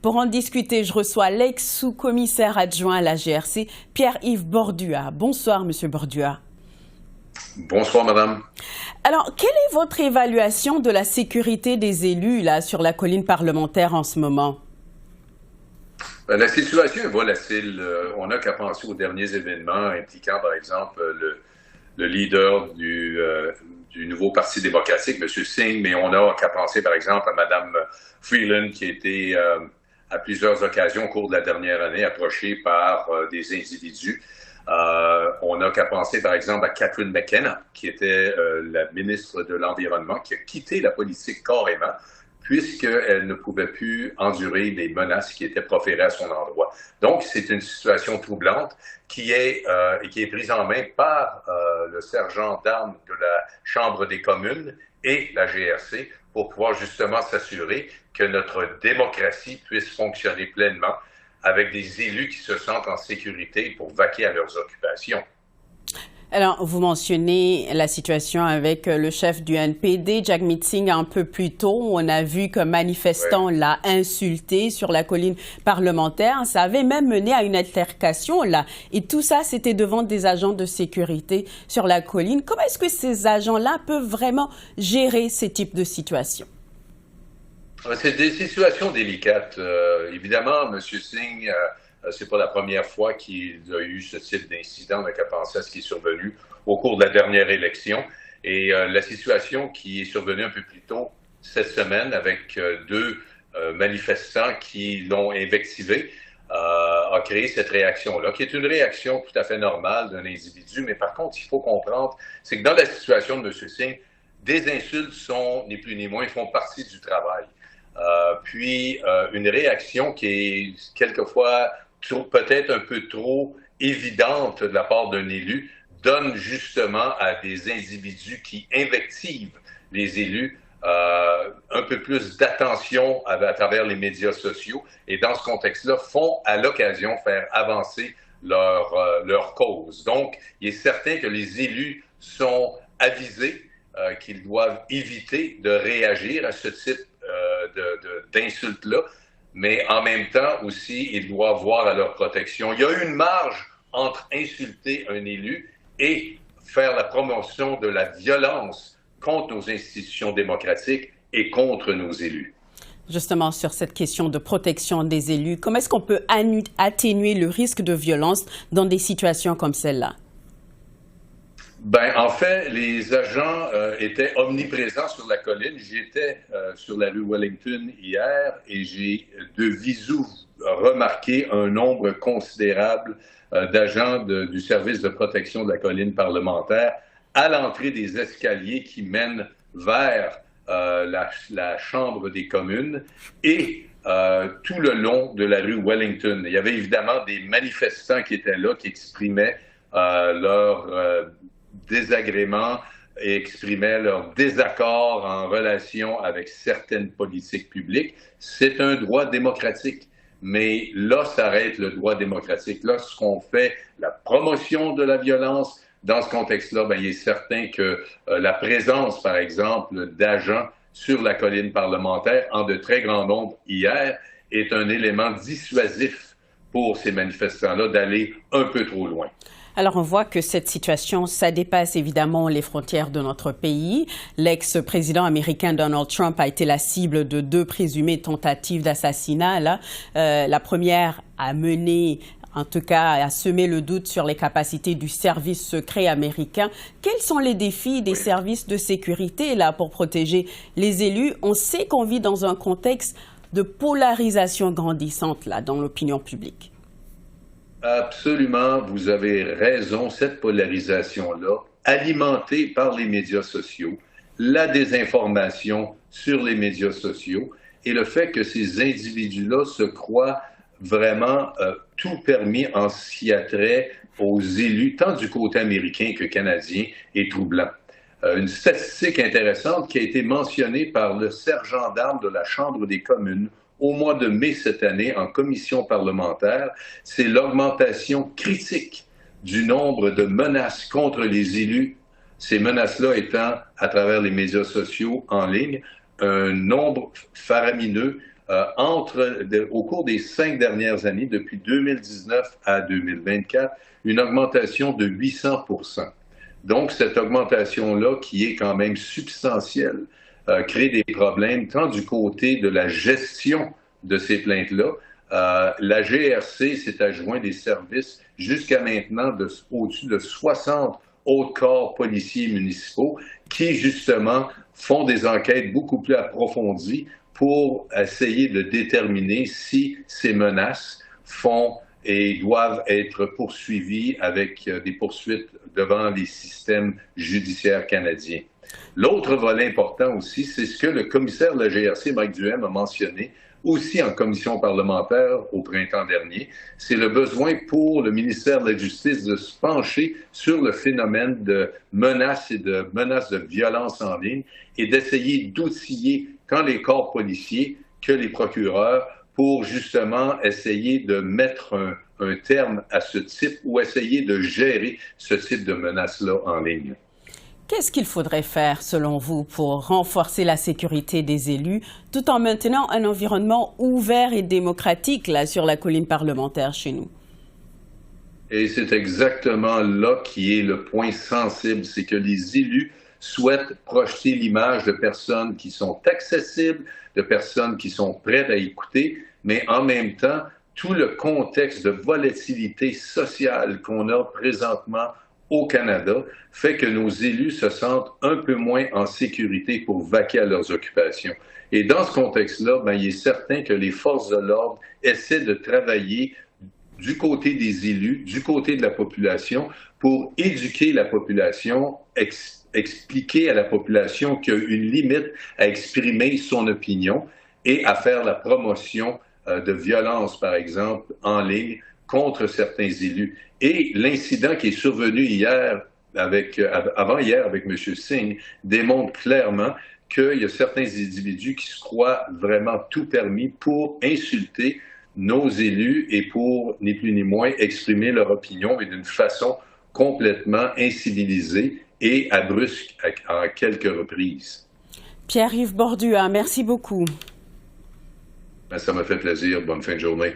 Pour en discuter, je reçois l'ex-sous-commissaire adjoint à la GRC, Pierre-Yves Bordua. Bonsoir, Monsieur Bordua. Bonsoir, madame. Alors, quelle est votre évaluation de la sécurité des élus là, sur la colline parlementaire en ce moment? La situation est volatile. On n'a qu'à penser aux derniers événements impliquant, par exemple, le leader du nouveau Parti démocratique, M. Singh, mais on n'a qu'à penser, par exemple, à Mme Freeland, qui a été, à plusieurs occasions au cours de la dernière année, approchée par des individus. On n'a qu'à penser, par exemple, à Catherine McKenna, qui était la ministre de l'Environnement, qui a quitté la politique carrément, puisqu'elle ne pouvait plus endurer les menaces qui étaient proférées à son endroit. Donc, c'est une situation troublante qui est prise en main par le sergent d'armes de la Chambre des communes et la GRC pour pouvoir justement s'assurer que notre démocratie puisse fonctionner pleinement avec des élus qui se sentent en sécurité pour vaquer à leurs occupations. Alors, vous mentionnez la situation avec le chef du NPD, Jagmeet Singh, un peu plus tôt. On a vu qu'un manifestant l'a insulté sur la colline parlementaire. Ça avait même mené à une altercation, là. Et tout ça, c'était devant des agents de sécurité sur la colline. Comment est-ce que ces agents-là peuvent vraiment gérer ces types de situations? C'est des situations délicates. Évidemment, M. Singh... c'est pas la première fois qu'il a eu ce type d'incident. On n'a qu'à penser à ce qui est survenu au cours de la dernière élection. Et la situation qui est survenue un peu plus tôt cette semaine avec deux manifestants qui l'ont invectivé a créé cette réaction-là, qui est une réaction tout à fait normale d'un individu. Mais par contre, il faut comprendre, c'est que dans la situation de M. Singh, des insultes sont, ni plus ni moins, font partie du travail. Puis une réaction qui est quelquefois peut-être un peu trop évidente de la part d'un élu, donne justement à des individus qui invectivent les élus un peu plus d'attention à travers les médias sociaux et dans ce contexte-là, font à l'occasion faire avancer leur cause. Donc, il est certain que les élus sont avisés qu'ils doivent éviter de réagir à ce type d'insultes-là, mais en même temps aussi, ils doivent voir à leur protection. Il y a une marge entre insulter un élu et faire la promotion de la violence contre nos institutions démocratiques et contre nos élus. Justement, sur cette question de protection des élus, comment est-ce qu'on peut atténuer le risque de violence dans des situations comme celle-là? En fait, les agents étaient omniprésents sur la colline. J'étais sur la rue Wellington hier et j'ai de visu remarqué un nombre considérable d'agents du service de protection de la colline parlementaire à l'entrée des escaliers qui mènent vers la Chambre des communes et tout le long de la rue Wellington. Il y avait évidemment des manifestants qui étaient là, qui exprimaient leur désagréments et exprimaient leur désaccord en relation avec certaines politiques publiques. C'est un droit démocratique. Mais là s'arrête le droit démocratique. Lorsqu'on fait la promotion de la violence, dans ce contexte-là, il est certain que la présence, par exemple, d'agents sur la colline parlementaire en de très grand nombre hier est un élément dissuasif pour ces manifestants-là d'aller un peu trop loin. Alors, on voit que cette situation, ça dépasse évidemment les frontières de notre pays. L'ex-président américain Donald Trump a été la cible de 2 présumées tentatives d'assassinat. La première a mené, en tout cas, à semer le doute sur les capacités du service secret américain. Quels sont les défis des services de sécurité là pour protéger les élus? On sait qu'on vit dans un contexte de polarisation grandissante là dans l'opinion publique. Absolument, vous avez raison. Cette polarisation-là, alimentée par les médias sociaux, la désinformation sur les médias sociaux et le fait que ces individus-là se croient vraiment tout permis en ce qui a trait aux élus, tant du côté américain que canadien, est troublant. Une statistique intéressante qui a été mentionnée par le sergent d'armes de la Chambre des communes au mois de mai cette année en commission parlementaire, c'est l'augmentation critique du nombre de menaces contre les élus, ces menaces-là étant, à travers les médias sociaux en ligne, un nombre faramineux au cours des 5 dernières années, depuis 2019 à 2024, une augmentation de 800%. Donc, cette augmentation-là, qui est quand même substantielle, crée des problèmes tant du côté de la gestion de ces plaintes-là. La GRC s'est adjoint des services jusqu'à maintenant au-dessus de 60 autres corps policiers municipaux qui, justement, font des enquêtes beaucoup plus approfondies pour essayer de déterminer si ces menaces font et doivent être poursuivies avec des poursuites devant les systèmes judiciaires canadiens. L'autre volet important aussi, c'est ce que le commissaire de la GRC, Mike Duhem, a mentionné aussi en commission parlementaire au printemps dernier, c'est le besoin pour le ministère de la Justice de se pencher sur le phénomène de menaces et de menaces de violence en ligne et d'essayer d'outiller tant les corps policiers que les procureurs pour justement essayer de mettre un terme à ce type ou essayer de gérer ce type de menaces-là en ligne. Qu'est-ce qu'il faudrait faire, selon vous, pour renforcer la sécurité des élus, tout en maintenant un environnement ouvert et démocratique là, sur la colline parlementaire chez nous? Et c'est exactement là qui est le point sensible, c'est que les élus souhaitent projeter l'image de personnes qui sont accessibles, de personnes qui sont prêtes à écouter, mais en même temps, tout le contexte de volatilité sociale qu'on a présentement au Canada fait que nos élus se sentent un peu moins en sécurité pour vaquer à leurs occupations. Et dans ce contexte-là, il est certain que les forces de l'ordre essaient de travailler du côté des élus, du côté de la population, pour éduquer la population, expliquer à la population qu'il y a une limite à exprimer son opinion et à faire la promotion de violence, par exemple, en ligne, contre certains élus. Et l'incident qui est survenu avant-hier avec M. Singh démontre clairement qu'il y a certains individus qui se croient vraiment tout permis pour insulter nos élus et pour, ni plus ni moins, exprimer leur opinion, mais d'une façon complètement incivilisée et à brusque à quelques reprises. Pierre-Yves Bordua, merci beaucoup. Ça m'a fait plaisir. Bonne fin de journée.